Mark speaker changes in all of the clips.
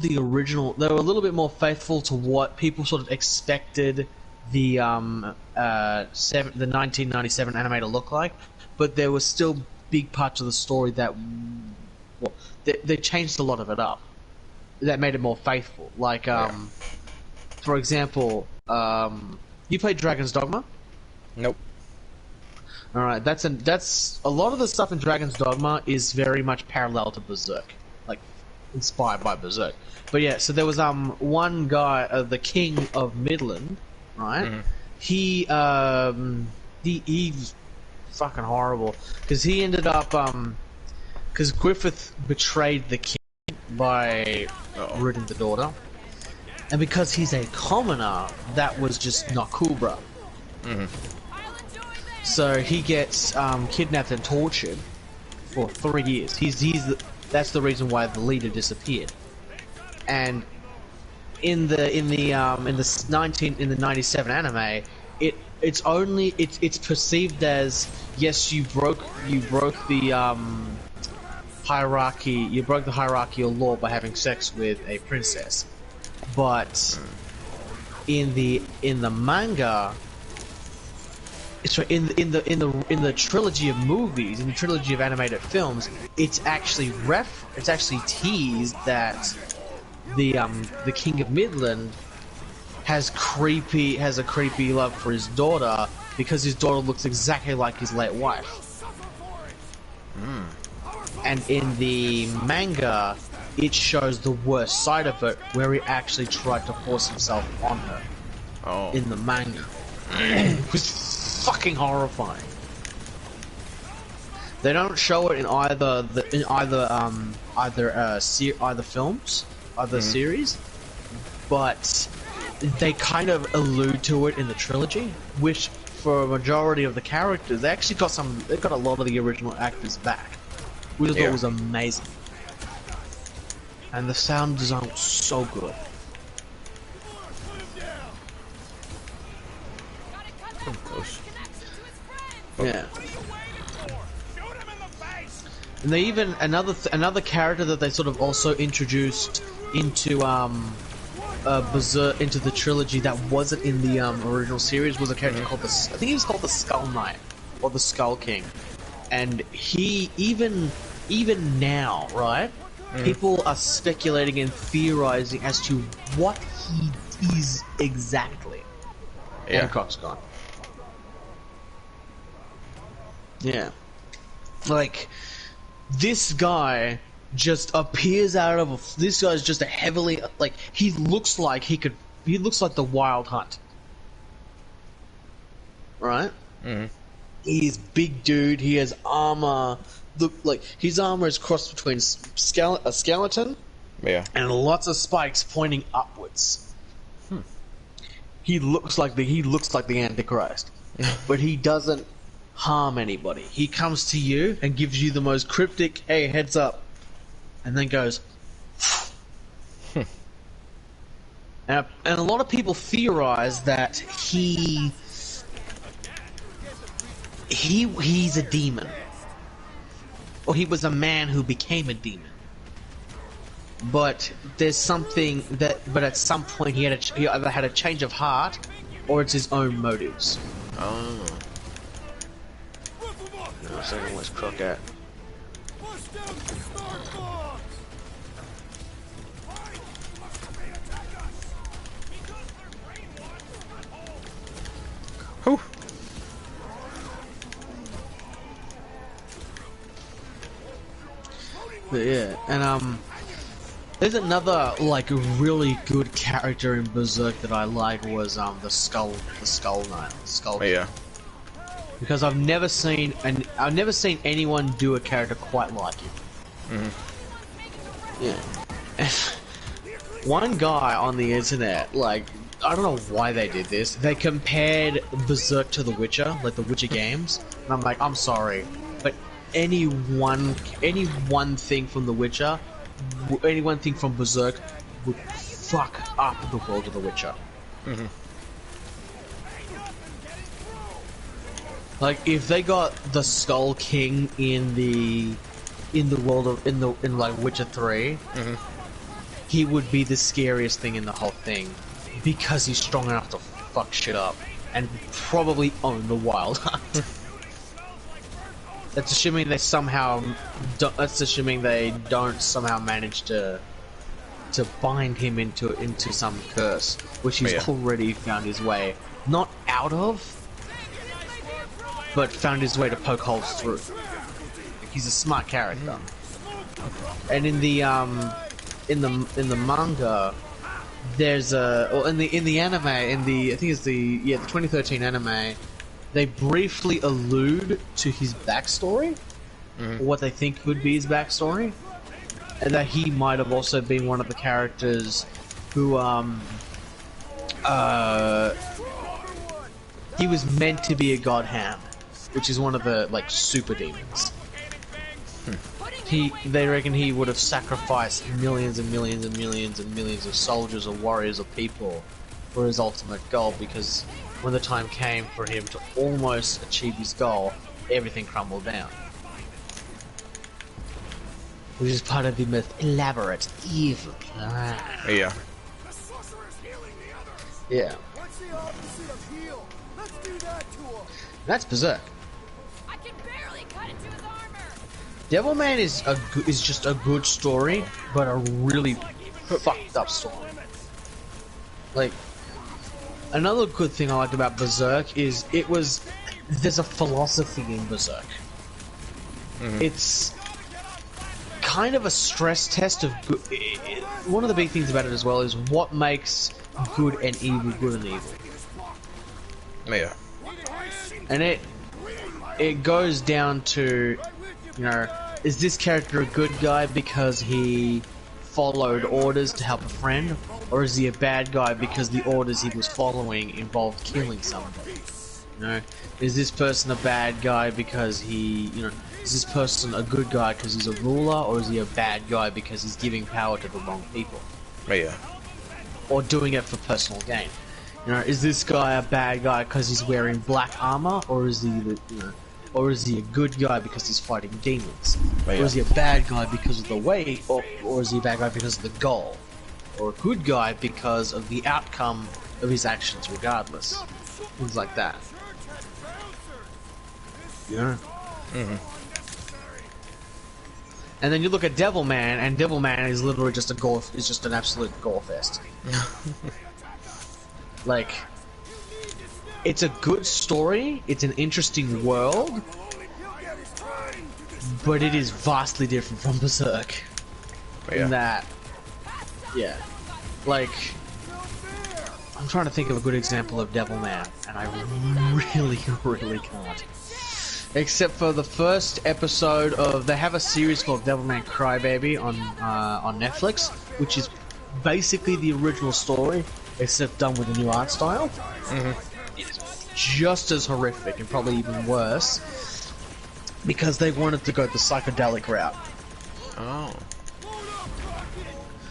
Speaker 1: the original. They were a little bit more faithful to what people sort of expected the the 1997 anime to look like, but there were still big parts of the story that, well, they changed a lot of it up. That made it more faithful. Like, for example, you played Dragon's Dogma?
Speaker 2: Nope.
Speaker 1: All right, that's a lot of the stuff in Dragon's Dogma is very much parallel to Berserk, like inspired by Berserk. But yeah, so there was one guy, the King of Midland, right? Mm-hmm. He's fucking horrible because he ended up because Griffith betrayed the king by rooting the daughter, and because he's a commoner, that was just not cool, bro. Mm-hmm. So he gets kidnapped and tortured for 3 years. That's the reason why the leader disappeared. And in the 97 anime, it's perceived as, yes, you broke the hierarchy, you broke the hierarchical law by having sex with a princess. But in the manga, in the trilogy of movies, in the trilogy of animated films, it's actually teased that the King of Midland has a creepy love for his daughter because his daughter looks exactly like his late wife. Mm. And in the manga, it shows the worst side of it, where he actually tried to force himself on her. Oh. In the manga, it was fucking horrifying. They don't show it in either films, either series, but they kind of allude to it in the trilogy, which for a majority of the characters, they got a lot of the original actors back, which I thought was amazing. And the sound design was so good. Yeah. And they even another character that they sort of also introduced into Berserk, into the trilogy that wasn't in the original series, was a character called I think he was called the Skull Knight or the Skull King. And he even now, right? People are speculating and theorizing as to what he is exactly. Yeah. Hancock's gone. Yeah. Like, this guy just appears out of this guy's just a heavily, like, he looks like the Wild Hunt. Right? Mm-hmm. He's big dude, he has armor. Look, like, his armor is crossed between a skeleton and lots of spikes pointing upwards. He looks like the Antichrist. But he doesn't harm anybody. He comes to you and gives you the most cryptic, hey, heads up, and then goes. And a lot of people theorize that he's a demon, or he was a man who became a demon. But there's something but at some point he either had a change of heart, or it's his own motives. Oh. No, second, where's Crook at? Whew. But yeah, and there's another like really good character in Berserk that I like was the Skull Knight, Skull. Yeah. Because I've never seen anyone do a character quite like him. Mm-hmm. Yeah. One guy on the internet, like, I don't know why they did this. They compared Berserk to The Witcher, like the Witcher games, and I'm like, I'm sorry, but any one thing from The Witcher, any one thing from Berserk would fuck up the world of The Witcher. Mm-hmm. Like, if they got the Skull King in like Witcher 3, he would be the scariest thing in the whole thing because he's strong enough to fuck shit up and probably own the Wild Hunt. That's assuming they somehow. That's assuming they don't somehow manage to bind him into some curse, which he's already found his way not out of, but found his way to poke holes through. He's a smart character, and in the manga, there's in the anime, I think it's the 2013 anime, they briefly allude to his backstory, or what they think could be his backstory, and that he might have also been one of the characters who he was meant to be a god hand, which is one of the like super demons. They reckon he would have sacrificed millions and millions and millions and millions of soldiers or warriors or people for his ultimate goal, because when the time came for him to almost achieve his goal, everything crumbled down. Which is part of the most elaborate evil plan.
Speaker 2: Yeah.
Speaker 1: Yeah. That's Berserk. Devilman is just a good story, but a really fucked up story. Like, another good thing I liked about Berserk is there's a philosophy in Berserk. It's kind of a stress test of good. One of the big things about it as well is what makes good and evil good and evil.
Speaker 2: Yeah.
Speaker 1: And it goes down to, you know, is this character a good guy because he followed orders to help a friend, or is he a bad guy because the orders he was following involved killing somebody? You know, is this person a bad guy because is this person a good guy because he's a ruler, or is he a bad guy because he's giving power to the wrong people?
Speaker 2: Yeah.
Speaker 1: Or doing it for personal gain? You know, is this guy a bad guy because he's wearing black armor, or is he or is he a good guy because he's fighting demons? Or is he a bad guy because of the way, or is he a bad guy because of the goal? Or a good guy because of the outcome of his actions regardless? Things like that. Yeah. And then you look at Devilman, and Devilman is literally just an absolute gore fest. Like, it's a good story, it's an interesting world, but it is vastly different from Berserk. In that, like, I'm trying to think of a good example of Devilman, and I really can't. Except for the first episode of, they have a series called Devilman Crybaby on Netflix, which is basically the original story, except done with a new art style. It's just as horrific and probably even worse because they wanted to go the psychedelic route.
Speaker 2: Oh.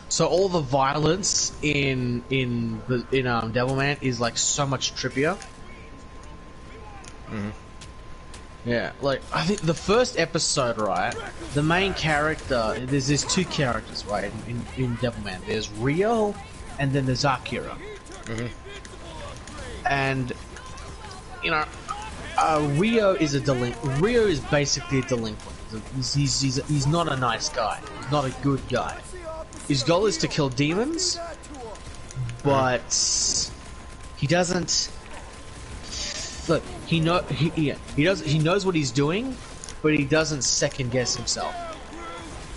Speaker 1: So all the violence in Devilman is like so much trippier. Yeah, like, I think the first episode, right, the main character, there's two characters, right, in Devilman. There's Rio, and then there's Akira. And, you know, Rio is basically a delinquent. He's not a nice guy. He's not a good guy. His goal is to kill demons, but he doesn't... Look, he knows what he's doing, but he doesn't second guess himself.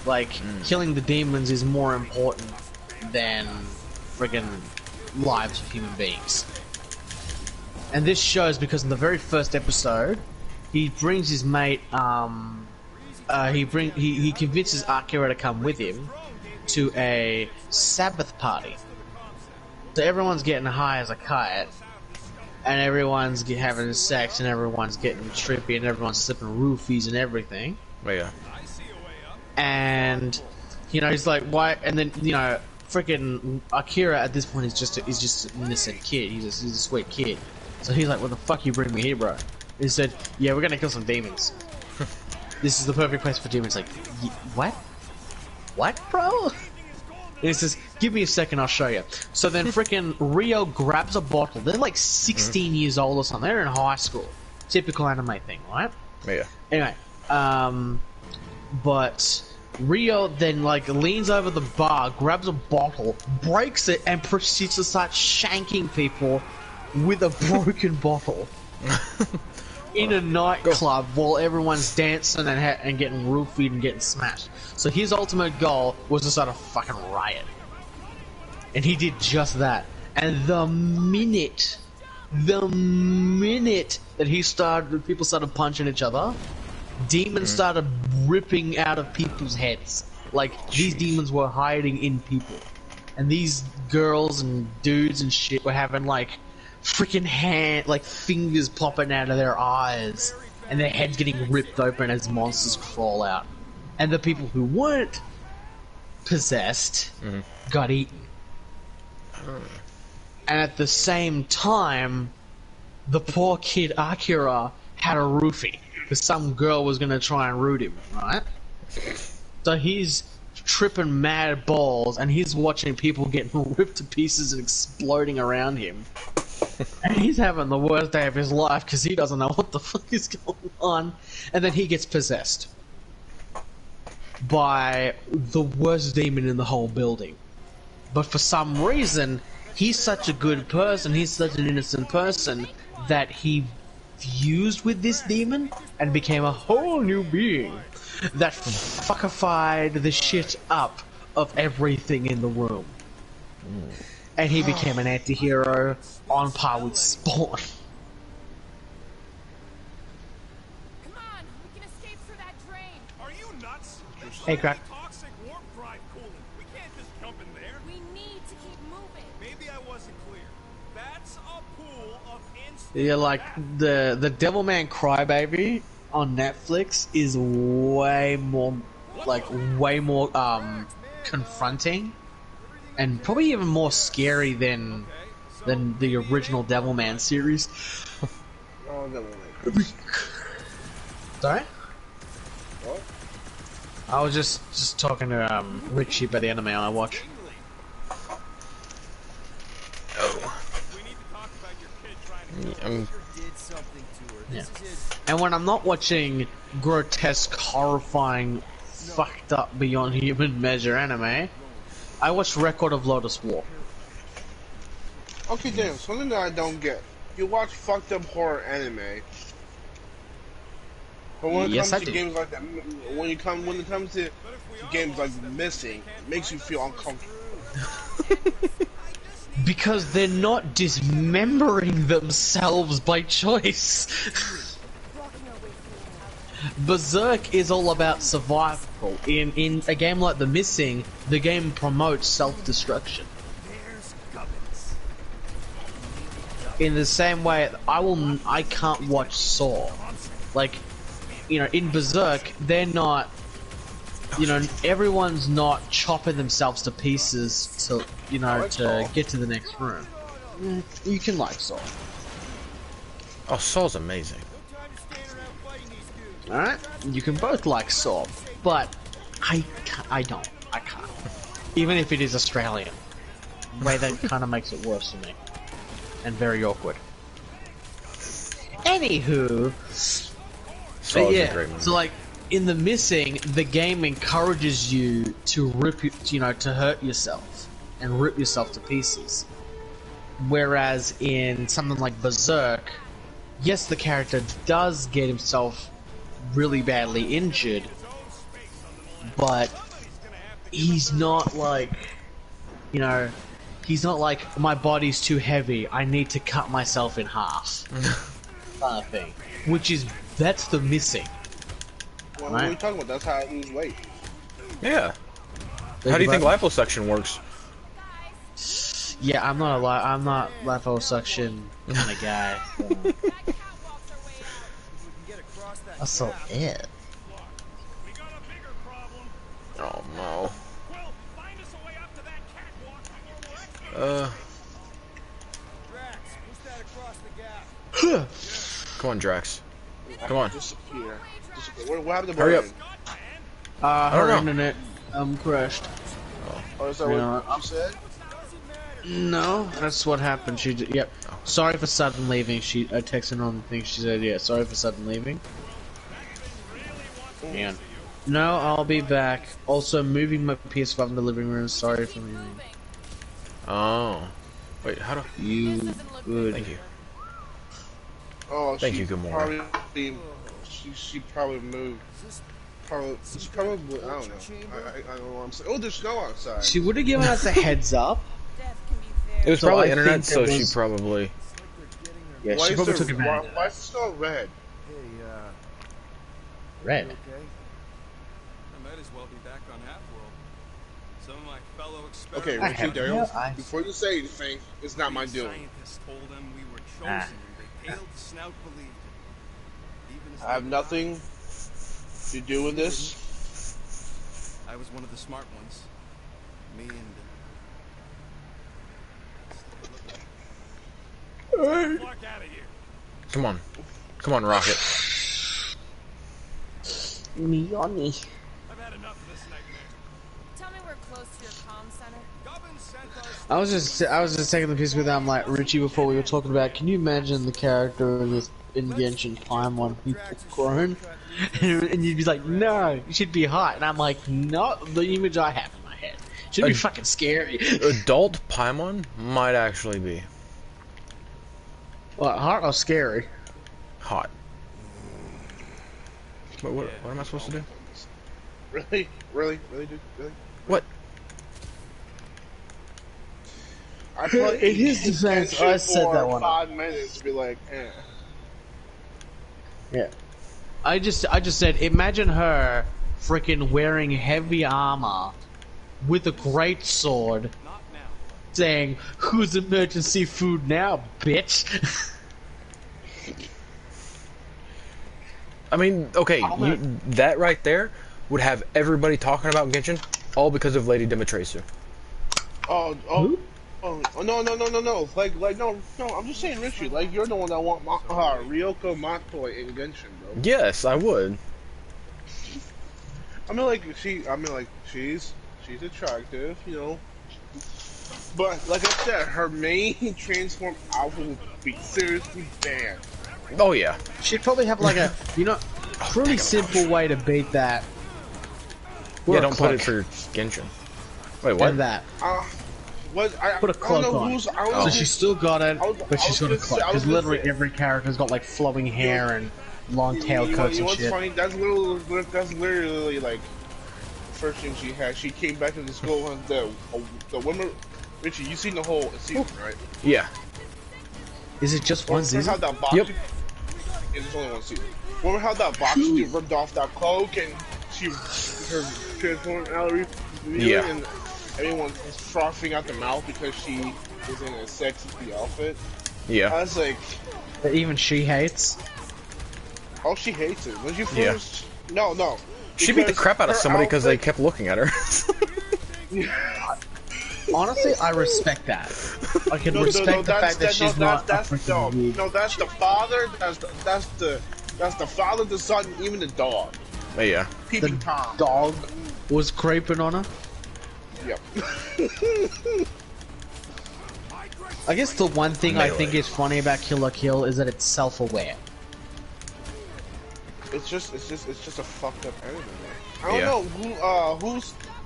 Speaker 1: Like, killing the demons is more important than friggin' lives of human beings. And this shows because in the very first episode, he brings his mate. He convinces Akira to come with him to a Sabbath party. So everyone's getting high as a kite. And everyone's having sex, and everyone's getting trippy, and everyone's sipping roofies and everything.
Speaker 2: Yeah.
Speaker 1: And, you know, he's like, why? And then, you know, freaking Akira at this point is just an innocent kid. He's a sweet kid. So he's like, what the fuck you bring me here, bro? He said, yeah, we're gonna kill some demons. This is the perfect place for demons. Like, what? What, bro? And he says, give me a second, I'll show you. So then frickin' Rio grabs a bottle. They're like 16 years old or something. They're in high school. Typical anime thing, right?
Speaker 2: Yeah.
Speaker 1: Anyway, but Rio then like leans over the bar, grabs a bottle, breaks it, and proceeds to start shanking people with a broken bottle. In a nightclub while everyone's dancing and getting roofied and getting smashed. So his ultimate goal was to start a fucking riot. And he did just that. And the minute that people started punching each other, demons started ripping out of people's heads. Like, these demons were hiding in people. And these girls and dudes and shit were having, like, freaking fingers popping out of their eyes, and their heads getting ripped open as monsters crawl out. And the people who weren't possessed got eaten. And at the same time, the poor kid Akira had a roofie, because some girl was gonna try and root him, right? So he's tripping mad balls, and he's watching people getting ripped to pieces and exploding around him. And he's having the worst day of his life because he doesn't know what the fuck is going on. And then he gets possessed by the worst demon in the whole building. But for some reason, he's such a good person, he's such an innocent person, that he fused with this demon and became a whole new being that fuckified the shit up of everything in the room. And he became an anti-hero on par with Spawn.
Speaker 3: Come on, we can escape through that drain.
Speaker 4: Are you nuts?
Speaker 1: Hey, Crack.
Speaker 4: Toxic warp drive coolant. We can't just jump in there.
Speaker 3: We need to keep moving.
Speaker 4: Maybe I wasn't clear. That's a pool of instant.
Speaker 1: Yeah, like the Devilman Crybaby on Netflix is way more confronting and probably even more scary than the original Devilman series.
Speaker 5: Oh, Devilman.
Speaker 1: Sorry?
Speaker 5: What?
Speaker 1: I was just talking to Richie about the anime I watch. Yeah. And when I'm not watching grotesque, horrifying, fucked up beyond human measure anime, I watch Record of Lotus War.
Speaker 5: Okay, damn, something that I don't get. You watch fucked up horror anime. But when it
Speaker 1: Yes,
Speaker 5: comes
Speaker 1: I
Speaker 5: to
Speaker 1: do.
Speaker 5: games like that, when it comes to games like Missing, it makes you feel uncomfortable.
Speaker 1: Because they're not dismembering themselves by choice. Berserk is all about survival. In a game like The Missing, the game promotes self-destruction. In the same way, I can't watch Saw. Like, you know, in Berserk, they're not, you know, everyone's not chopping themselves to pieces to, you know, to get to the next room. You can like Saw.
Speaker 2: Oh, Saw's amazing.
Speaker 1: Alright? You can both like Saw, but I can't. Even if it is Australian. The way that kind of makes it worse for me. And very awkward. Anywho,
Speaker 2: Saw's
Speaker 1: yeah,
Speaker 2: a great movie.
Speaker 1: so like, in The Missing, the game encourages you to to hurt yourself and rip yourself to pieces. Whereas in something like Berserk, yes, the character does get himself really badly injured, but he's not like, you know, he's not like, my body's too heavy, I need to cut myself in half, kind of thing. That's The Missing.
Speaker 5: Well, what are you talking about? That's how I lose weight.
Speaker 2: Yeah. How do you think liposuction works?
Speaker 1: Yeah, I'm not liposuction kind of guy. So. That's so it.
Speaker 2: Oh no. Come on, Drax. Come on.
Speaker 5: Disappear. What happened to
Speaker 2: Hurry up.
Speaker 5: Brian?
Speaker 2: don't
Speaker 1: Her
Speaker 2: know.
Speaker 1: internet crashed.
Speaker 5: Or is that what you said?
Speaker 1: No, that's what happened. Yep. Sorry for sudden leaving. I texted her on the thing. She said, "Yeah, sorry for sudden leaving." Man. No, I'll be back. Also, moving my PS5 in the living room. Sorry for leaving.
Speaker 2: Oh. Wait, how do
Speaker 1: you? Good.
Speaker 2: Thank you.
Speaker 5: Oh,
Speaker 2: thank you. Good morning.
Speaker 5: She probably moved. She probably. I don't know. I don't know what I'm saying. Oh, there's snow outside.
Speaker 1: She would have given us a heads up.
Speaker 2: It was probably internet, so she probably.
Speaker 1: Yeah, she probably took advantage.
Speaker 5: Why is the snow red?
Speaker 1: Red.
Speaker 4: I might as well be back on Half-World. Some of my fellow
Speaker 5: Okay, Richie Dale, before you say anything, it's not my doing.
Speaker 4: Scientists told them we were chosen, and they paled the snout believed it. Even as
Speaker 5: I have nothing to do with this.
Speaker 4: I was one of the smart ones. Me and Fuck out of here.
Speaker 2: Come on. Come on, Rocket.
Speaker 1: Me on me.
Speaker 4: I've had enough of this nightmare.
Speaker 3: Tell me we're close to your comm center.
Speaker 4: Gubbin sent us
Speaker 1: I was just taking the piece with them, like Richie, before we were talking about. Can you imagine the character in this in Genshin Paimon people grown, and you'd be like, no, you should be hot, and I'm like, not the image I have in my head. Should be fucking scary.
Speaker 2: Adult Paimon might actually be
Speaker 1: What, hot or scary?
Speaker 2: hot. What am I supposed to do?
Speaker 5: Really? Really? Really, dude? Really?
Speaker 2: What?
Speaker 1: In his defense, I said that one.
Speaker 5: 5 minutes to be like, eh.
Speaker 1: Yeah. I just said, imagine her freaking wearing heavy armor with a great sword, saying, "Who's emergency food now, bitch?"
Speaker 2: I mean, okay, that right there would have everybody talking about Genshin, all because of Lady Dimitrescu.
Speaker 5: Oh, no. Like, no, I'm just saying, Richie, like, you're the one that want Ryoko Matoi in Genshin, bro.
Speaker 2: Yes, I would.
Speaker 5: She's attractive, you know. But, like I said, her main transform outfit would be seriously banned.
Speaker 2: Oh, yeah.
Speaker 1: She'd probably have like a, pretty simple way to beat that.
Speaker 2: Yeah, don't put it for Genshin. Wait, what?
Speaker 1: And that.
Speaker 5: I
Speaker 1: Put a cloak on. So she's still got it, but she's got a cloak. Because literally every character's got like flowing hair and long tail coats and shit.
Speaker 5: Funny? That's literally like the first thing she had. She came back to the school and the women. Richie, you seen the whole season, right?
Speaker 2: Yeah.
Speaker 1: Is it just one season?
Speaker 2: Yep.
Speaker 5: It's only one season. Remember how that box dude ripped off that cloak and her transformed Ellery?
Speaker 2: Yeah.
Speaker 5: And everyone was frothing out the mouth because she was in a sexy outfit.
Speaker 2: Yeah.
Speaker 5: I was like,
Speaker 1: That even she hates?
Speaker 5: oh, she hates it. When you first, no.
Speaker 2: She beat the crap out of somebody because they kept looking at her.
Speaker 1: Honestly, I respect that. I can respect the fact that she's not a freaking weed.
Speaker 5: No, that's the father. That's the father, the son, even the dog.
Speaker 2: But yeah.
Speaker 5: Peeping Tom.
Speaker 1: Dog was creeping on her.
Speaker 5: Yep.
Speaker 1: I guess the one thing I think is funny about Kill la Kill is that it's self-aware.
Speaker 5: It's just a fucked up anime. I don't know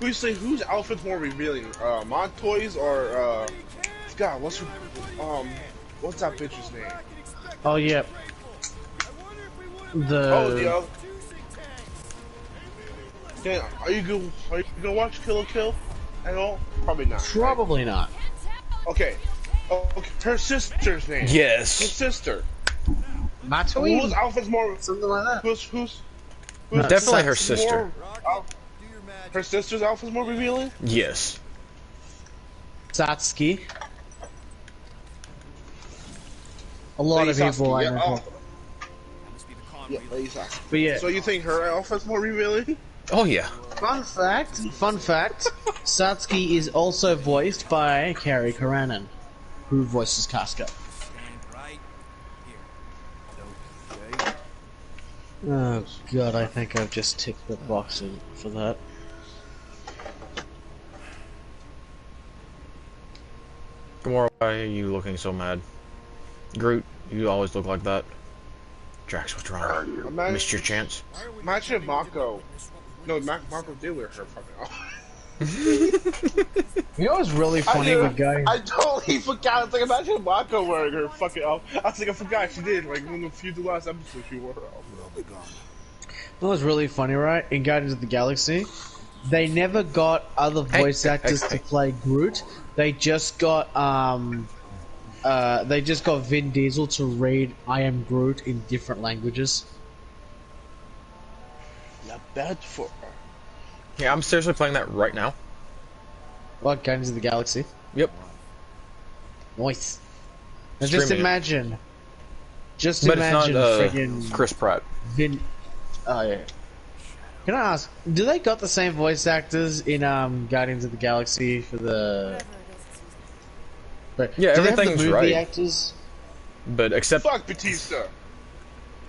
Speaker 5: whose outfit's more revealing, Montoy's or God, what's that bitch's name?
Speaker 1: Oh yeah.
Speaker 5: The Dan, are you gonna watch Kill la Kill at all? Probably not.
Speaker 1: Probably not.
Speaker 5: Okay. Okay. Her sister's name.
Speaker 2: Yes.
Speaker 5: Her sister.
Speaker 1: Matoi?
Speaker 5: Whose outfit's more?
Speaker 1: Something like that.
Speaker 5: Who's
Speaker 2: Definitely her sister.
Speaker 5: Her sister's outfit's more revealing?
Speaker 2: Yes.
Speaker 1: Satsuki. A lot of people like her.
Speaker 5: Yeah, Lady Satsuki.
Speaker 1: But yeah.
Speaker 5: So you think her outfit's more revealing?
Speaker 2: Oh yeah.
Speaker 1: Fun fact, Satsuki is also voiced by Kari Karanen, who voices Casca. Oh god, I think I've just ticked the box in for that.
Speaker 2: Gamora, why are you looking so mad? Groot, you always look like that. Drax, what's wrong? Missed your chance?
Speaker 5: Imagine if Mako. No, Mako did wear her fucking outfit.
Speaker 1: You know what's really funny with going?
Speaker 5: I totally forgot. I was like, imagine Mako wearing her fucking outfit. I was like, I forgot she did. Like, one of the last episodes she wore her outfit.
Speaker 1: You know what's really funny, right? In Guardians of the Galaxy, they never got other voice actors to play Groot. They just got Vin Diesel to read "I am Groot" in different languages.
Speaker 5: Not bad for her.
Speaker 2: Yeah, I'm seriously playing that right now.
Speaker 1: What, Guardians of the Galaxy?
Speaker 2: Yep.
Speaker 1: Nice. Now just imagine.
Speaker 2: But
Speaker 1: Just imagine friggin'
Speaker 2: Chris Pratt.
Speaker 1: Vin. Oh yeah. Can I ask? Do they got the same voice actors in Guardians of the Galaxy for the? But
Speaker 2: Yeah,
Speaker 1: do they have the
Speaker 2: everything's
Speaker 1: movie
Speaker 2: right.
Speaker 1: Actors?
Speaker 2: But except
Speaker 5: Fuck Batista.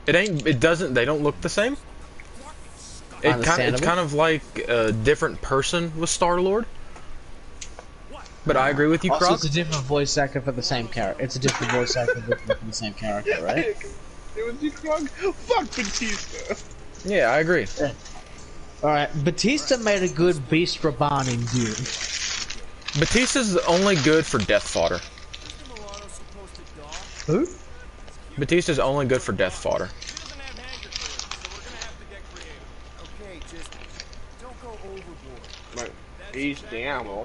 Speaker 2: it doesn't. They don't look the same. It's kind of like a different person with Star-Lord. But I agree with you,
Speaker 1: Also,
Speaker 2: Croc.
Speaker 1: it's a different voice actor for the same character. It's a different voice actor for the same character, right?
Speaker 5: It was you, Croc. Fuck Batista.
Speaker 2: Yeah, I agree.
Speaker 1: Yeah. Alright, Batista made a good Beast Raban in Dune.
Speaker 2: Batista's only good for death fodder.
Speaker 1: Who?
Speaker 2: Batista's only good for death fodder.
Speaker 5: He's the ammo.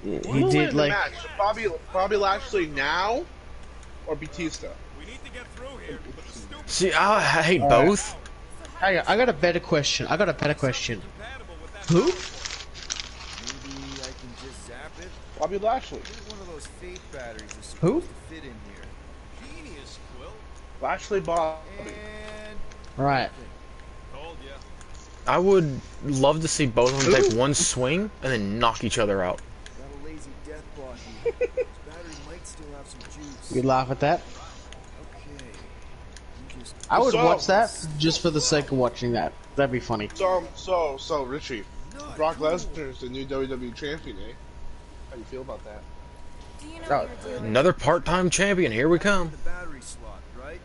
Speaker 1: He did like.
Speaker 5: Match? Bobby Lashley now, or Batista?
Speaker 2: See, I hate both.
Speaker 1: I got a better question. Who?
Speaker 5: Bobby Lashley.
Speaker 1: Who?
Speaker 5: Lashley Bobby.
Speaker 1: Right.
Speaker 2: I would love to see both of them take one swing and then knock each other out.
Speaker 1: You laugh at that? I would watch that just for the sake of watching that. That'd be funny.
Speaker 5: So, Richie, Brock Lesnar is the new WWE champion, eh? How do you feel about that?
Speaker 2: Another part-time champion, here we come.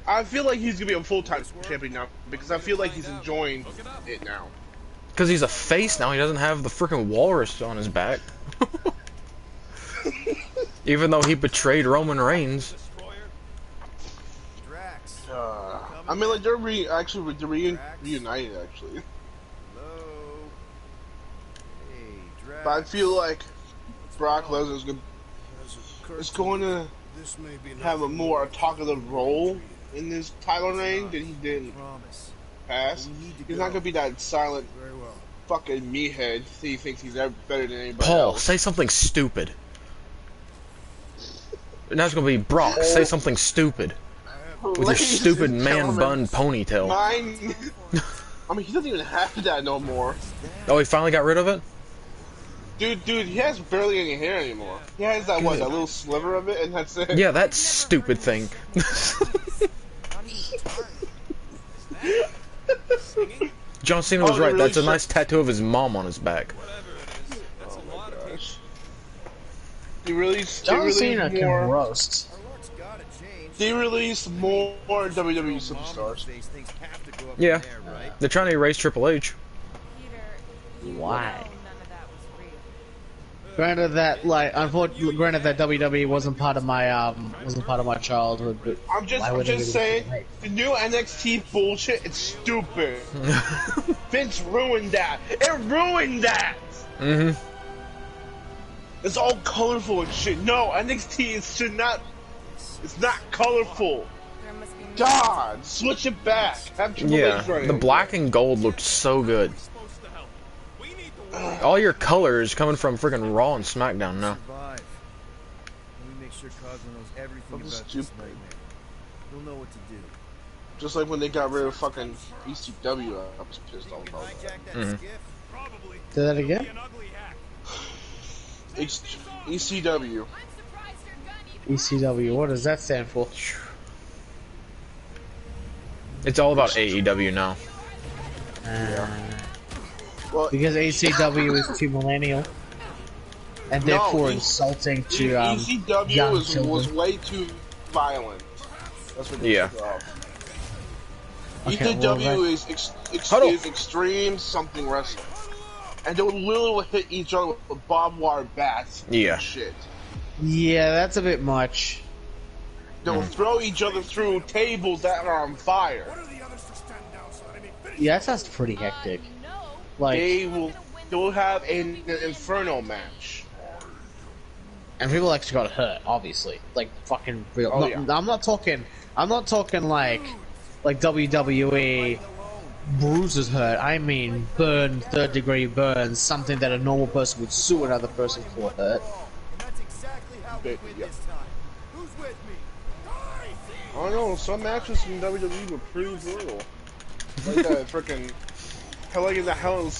Speaker 5: I feel like he's gonna be a full-time champion now because I feel like he's enjoying it now.
Speaker 2: Because he's a face now, he doesn't have the freaking walrus on his back. Even though he betrayed Roman Reigns.
Speaker 5: I mean, like they're reunited actually. But I feel like Brock Lesnar's going to have a more talkative role in this title reign than he did in past. He's not gonna be that silent fucking meathead. He thinks he's better than anybody
Speaker 2: Paul,
Speaker 5: else.
Speaker 2: say something stupid. Now it's gonna be Brock, say something stupid. With your stupid man bun ponytail.
Speaker 5: Mine. I mean, he doesn't even have that no more.
Speaker 2: Oh, he finally got rid of it?
Speaker 5: Dude, he has barely any hair anymore. He has that that little sliver of it, and that's it.
Speaker 2: Yeah, that stupid thing. John Cena was right. That's a nice tattoo of his mom on his back.
Speaker 5: Oh my gosh.
Speaker 1: John Cena can roast.
Speaker 5: They released more WWE superstars.
Speaker 2: Yeah, they're trying to erase Triple H.
Speaker 1: Why? Granted that, unfortunately, that WWE wasn't part of my childhood, but
Speaker 5: I'm just saying, the new NXT bullshit, it's stupid. Vince ruined that. It ruined that.
Speaker 2: Mm-hmm.
Speaker 5: It's all colorful and shit. No, NXT should not. It's not colorful. God, switch it back. Have Triple H running.
Speaker 2: The black and gold looked so good. All your colors coming from freaking Raw and SmackDown now.
Speaker 5: Just like when they got rid of fucking ECW, I was pissed off about that.
Speaker 1: Say that again?
Speaker 5: ECW.
Speaker 1: ECW, what does that stand for?
Speaker 2: It's all about AEW now.
Speaker 5: Well,
Speaker 1: Because ACW is too millennial. and therefore insulting to young
Speaker 5: ECW was
Speaker 1: children.
Speaker 5: way too violent. That's what
Speaker 2: Yeah.
Speaker 1: Okay,
Speaker 5: ECW is extreme something wrestling, and they would literally hit each other with barbed wire bats.
Speaker 2: Yeah.
Speaker 5: And shit.
Speaker 1: Yeah, that's a bit much.
Speaker 5: They'll throw each other through tables that are on fire.
Speaker 1: Yeah, that sounds pretty hectic. Like
Speaker 5: They will have an inferno match.
Speaker 1: and people actually got hurt, obviously. Like fucking real.
Speaker 5: Oh,
Speaker 1: No,
Speaker 5: yeah.
Speaker 1: I'm not talking like WWE bruises hurt. I mean burn, 3rd-degree burns, something that a normal person would sue another person for hurt.
Speaker 5: Yeah. I don't know, some matches in WWE were pretty brutal. Like that freaking like in the Hell in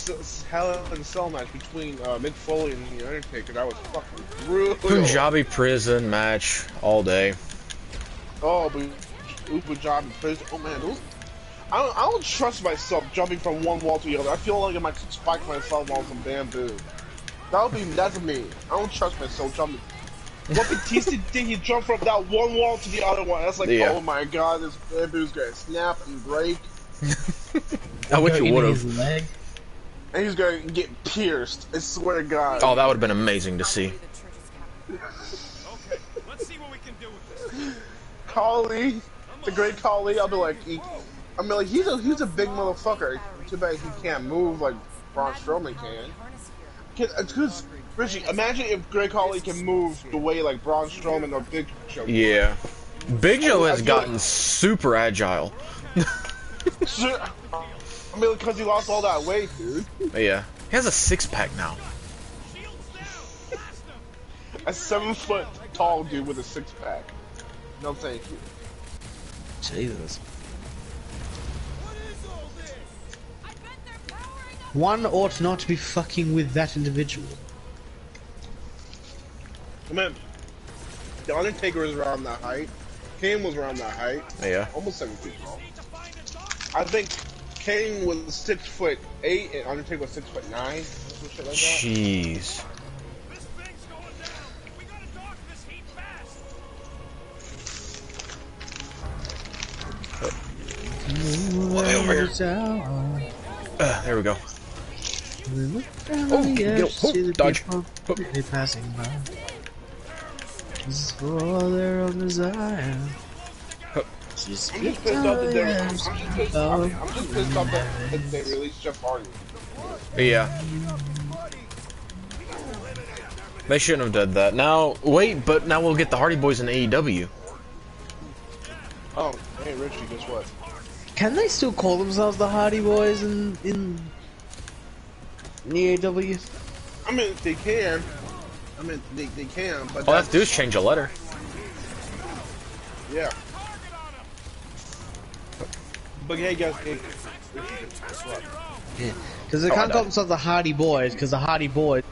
Speaker 5: Cell match between Mick Foley and The Undertaker, that was fucking brutal.
Speaker 2: Punjabi prison match all day.
Speaker 5: Oh, but Punjabi prison. Oh man, those. I don't trust myself jumping from one wall to the other. I feel like I might spike myself on some bamboo. That's me. I don't trust myself jumping. What Batista did, he jumped from that one wall to the other one. That's like, oh my god, this bamboo's gonna snap and break.
Speaker 2: I wish you would have.
Speaker 5: And he's gonna get pierced. I swear to God.
Speaker 2: Oh, that would have been amazing to see.
Speaker 4: Okay, let's see what we can do with this.
Speaker 5: Khali, the great Khali. I'll be like, he's a big motherfucker. Too bad he can't move like Braun Strowman can. Because Richie, imagine if Great Khali can move the way like Braun Strowman or Big Show.
Speaker 2: Yeah, Big Show has gotten super agile.
Speaker 5: I mean, because he lost all that weight, dude.
Speaker 2: Yeah, he has a 6-pack now.
Speaker 5: A 7-foot tall dude with a 6-pack. No, thank you.
Speaker 1: Jesus. One ought not to be fucking with that individual.
Speaker 5: I mean, The Undertaker was around that height. Kane was around that height.
Speaker 2: Yeah.
Speaker 5: Almost 7 feet tall. I think Kane was 6'8" and Undertaker was 6'9". Some shit like that.
Speaker 2: Jeez. Over here. There we go.
Speaker 1: Oh,
Speaker 2: get up. Dodge.
Speaker 1: Passing by. This is for their own desire.
Speaker 5: I'm just pissed off that they released Jeff Hardy.
Speaker 2: Yeah. They shouldn't have done that. Now, wait, but now we'll get the Hardy Boys in AEW.
Speaker 5: Oh, hey Richie, guess what?
Speaker 1: Can they still call themselves the Hardy Boys in the AEW?
Speaker 5: I mean, they can. I mean, they can, but
Speaker 2: All I have to do is change a letter.
Speaker 5: Yeah. But hey, guys, guess what?
Speaker 1: Yeah, because they can't call themselves the Hardy Boys, because the Hardy Boys